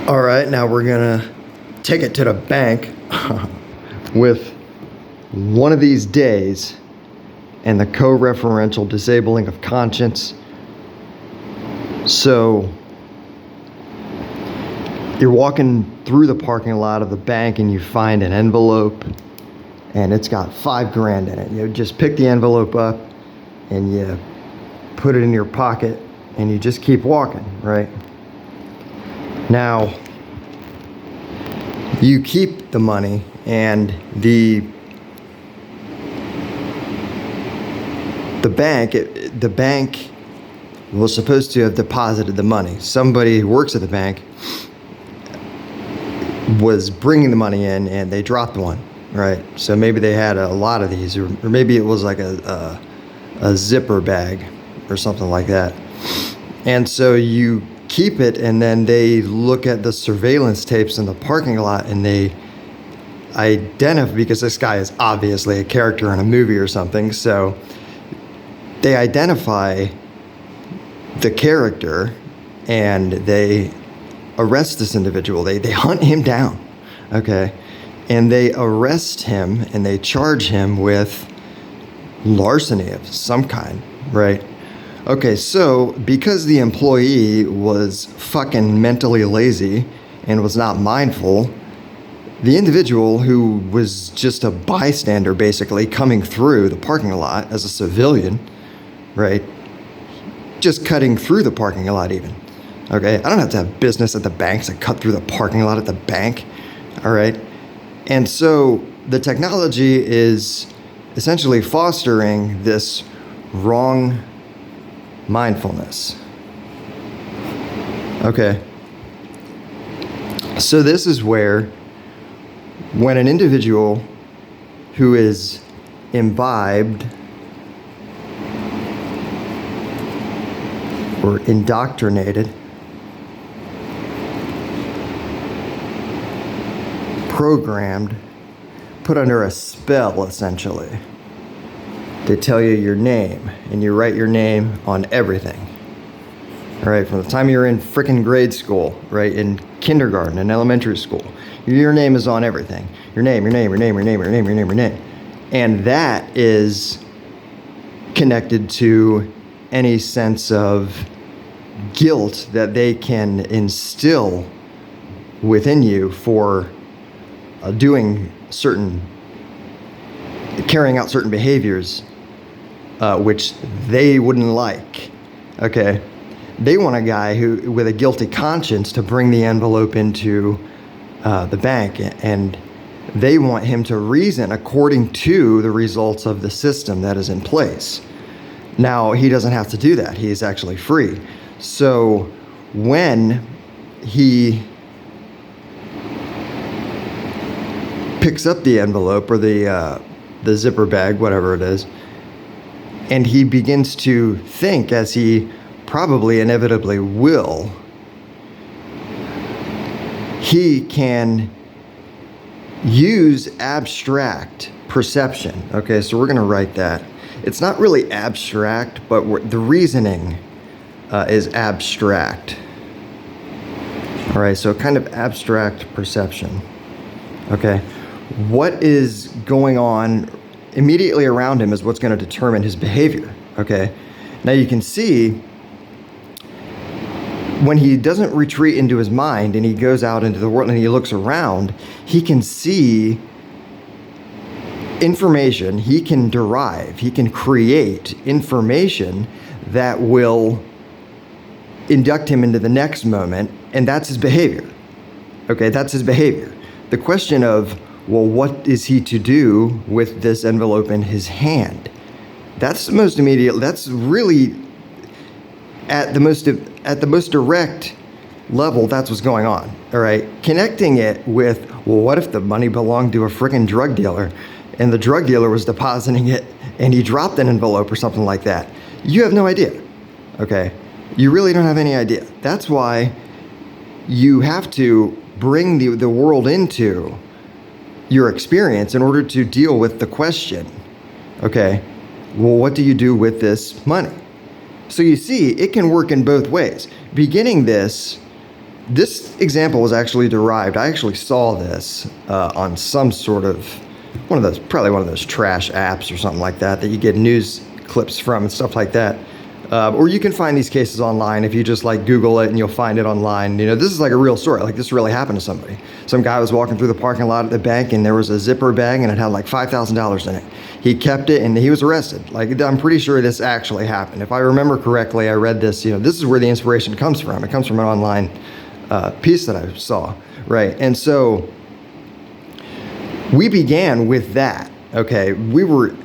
All right, now we're gonna take it to the bank with one of these days and the co-referential disabling of conscience. So you're walking through the parking lot of the bank and you find an envelope and it's got $5,000 in it. You just pick the envelope up and you put it in your pocket and you just keep walking, right? Now, you keep the money and the bank was supposed to have deposited the money. Somebody who works at the bank was bringing the money in and they dropped one, right? So maybe they had a lot of these, or maybe it was like a zipper bag or something like that. And so you keep it, and then they look at the surveillance tapes in the parking lot and they identify, because this guy is obviously a character in a movie or something, so they identify the character and they arrest this individual. They hunt him down, okay? And they arrest him and they charge him with larceny of some kind, right? Okay, so because the employee was fucking mentally lazy and was not mindful, the individual who was just a bystander basically coming through the parking lot as a civilian, right? Just cutting through the parking lot even. Okay, I don't have to have business at the banks and cut through the parking lot at the bank, all right? And so the technology is essentially fostering this wrong mindfulness. Okay. So this is where, when an individual who is imbibed or indoctrinated, programmed, put under a spell essentially, they tell you your name, and you write your name on everything. All right, from the time you're in frickin' grade school, right, in kindergarten, in elementary school, your name is on everything. Your name. And that is connected to any sense of guilt that they can instill within you for carrying out certain behaviors which they wouldn't like, okay? They want a guy who, with a guilty conscience, to bring the envelope into the bank, and they want him to reason according to the results of the system that is in place. Now, he doesn't have to do that. He is actually free. So when he picks up the envelope or the zipper bag, whatever it is, and he begins to think, as he probably inevitably will, he can use abstract perception. Okay, so we're going to write that. It's not really abstract, but the reasoning is abstract. All right, so kind of abstract perception. Okay, what is going on immediately around him is what's going to determine his behavior. Okay, now you can see when he doesn't retreat into his mind and he goes out into the world and he looks around, he can see information, he can derive, he can create information that will induct him into the next moment, and that's his behavior. Okay, that's his behavior. The question of, well, what is he to do with this envelope in his hand? That's the most immediate, that's really at the most direct level, that's what's going on, all right? Connecting it with, well, what if the money belonged to a freaking drug dealer and the drug dealer was depositing it and he dropped an envelope or something like that? You have no idea, okay? You really don't have any idea. That's why you have to bring the world into your experience in order to deal with the question, okay, well, what do you do with this money? So you see, it can work in both ways. Beginning this This example was actually derived. I actually saw this on some sort of probably one of those trash apps or something like that you get news clips from and stuff like that. Or you can find these cases online if you just like Google it and you'll find it online. This is like a real story. Like this really happened to somebody. Some guy was walking through the parking lot at the bank and there was a zipper bag and it had like $5,000 in it. He kept it and he was arrested. Like I'm pretty sure this actually happened. If I remember correctly, I read this, this is where the inspiration comes from. It comes from an online piece that I saw, right? And so we began with that, okay? We were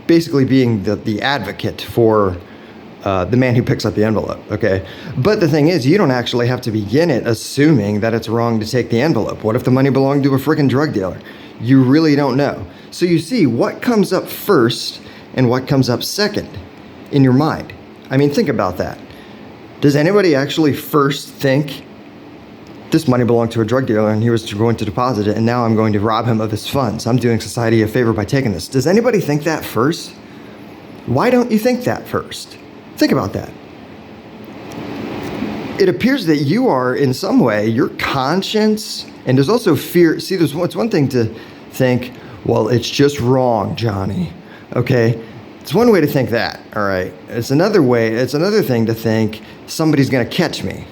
basically being the advocate for the man who picks up the envelope, okay? But the thing is, you don't actually have to begin it assuming that it's wrong to take the envelope. What if the money belonged to a freaking drug dealer? You really don't know. So you see what comes up first and what comes up second in your mind. I mean, think about that. Does anybody actually first think, this money belonged to a drug dealer and he was going to deposit it and now I'm going to rob him of his funds. I'm doing society a favor by taking this. Does anybody think that first? Why don't you think that first? Think about that. It appears that you are, in some way, your conscience, and there's also fear. See, it's one thing to think, well, it's just wrong, Johnny, okay? It's one way to think that, all right? It's another thing to think somebody's gonna catch me,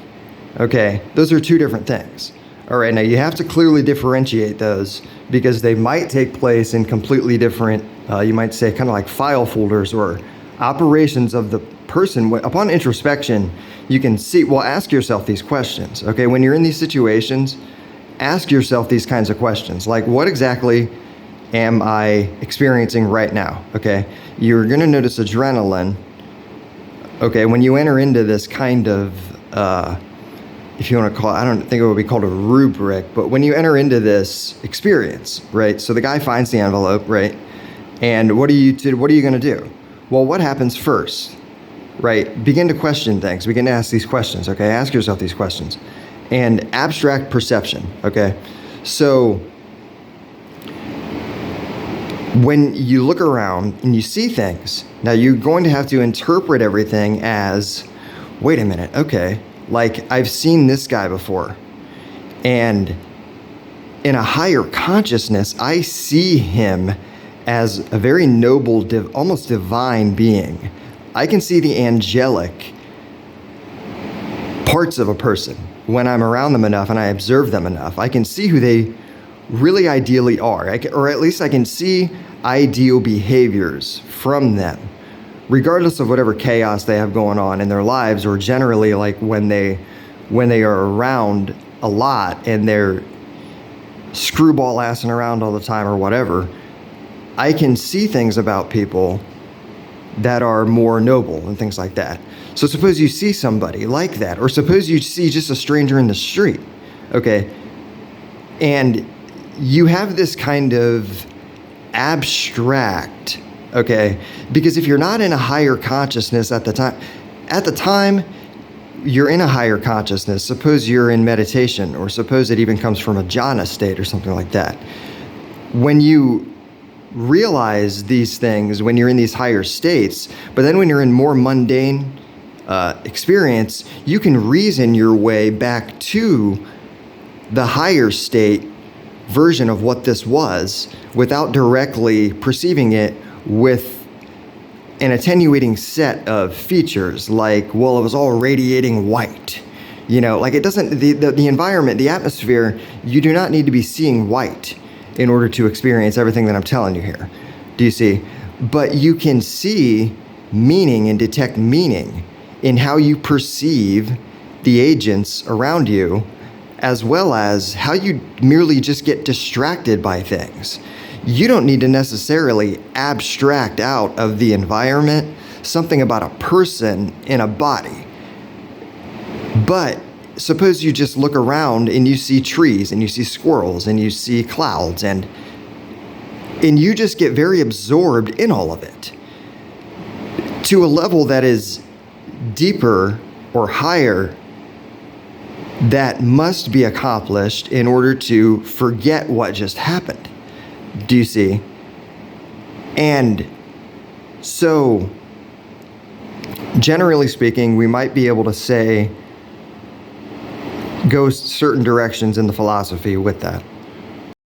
okay? Those are two different things. All right, now you have to clearly differentiate those because they might take place in completely different, you might say kind of like file folders or operations of the person. Upon introspection, you can see, well, ask yourself these questions, okay? When you're in these situations, ask yourself these kinds of questions, like what exactly am I experiencing right now, okay? You're gonna notice adrenaline, okay, when you enter into this kind of, if you wanna call it, I don't think it would be called a rubric, but when you enter into this experience, right? So the guy finds the envelope, right? And what are you gonna do? Well, what happens first? Right? Begin to question things. Begin to ask these questions, okay? Ask yourself these questions. And abstract perception, okay? So when you look around and you see things, now you're going to have to interpret everything as, wait a minute, okay, like I've seen this guy before. And in a higher consciousness, I see him as a very noble, almost divine being. I can see the angelic parts of a person when I'm around them enough and I observe them enough. I can see who they really ideally are, or at least I can see ideal behaviors from them, regardless of whatever chaos they have going on in their lives, or generally like when they are around a lot and they're screwball assing around all the time or whatever. I can see things about people that are more noble and things like that. So suppose you see somebody like that, or suppose you see just a stranger in the street, okay? And you have this kind of abstract, okay? Because if you're not in a higher consciousness at the time you're in a higher consciousness, suppose you're in meditation, or suppose it even comes from a jhana state or something like that. When you realize these things, when you're in these higher states, but then when you're in more mundane experience, you can reason your way back to the higher state version of what this was without directly perceiving it with an attenuating set of features, like, well, it was all radiating white. Like it doesn't, the environment, the atmosphere, you do not need to be seeing white in order to experience everything that I'm telling you here. Do you see? But you can see meaning and detect meaning in how you perceive the agents around you, as well as how you merely just get distracted by things. You don't need to necessarily abstract out of the environment something about a person in a body. But suppose you just look around and you see trees and you see squirrels and you see clouds and you just get very absorbed in all of it to a level that is deeper or higher that must be accomplished in order to forget what just happened. Do you see? And so, generally speaking, we might be able to say, go certain directions in the philosophy with that.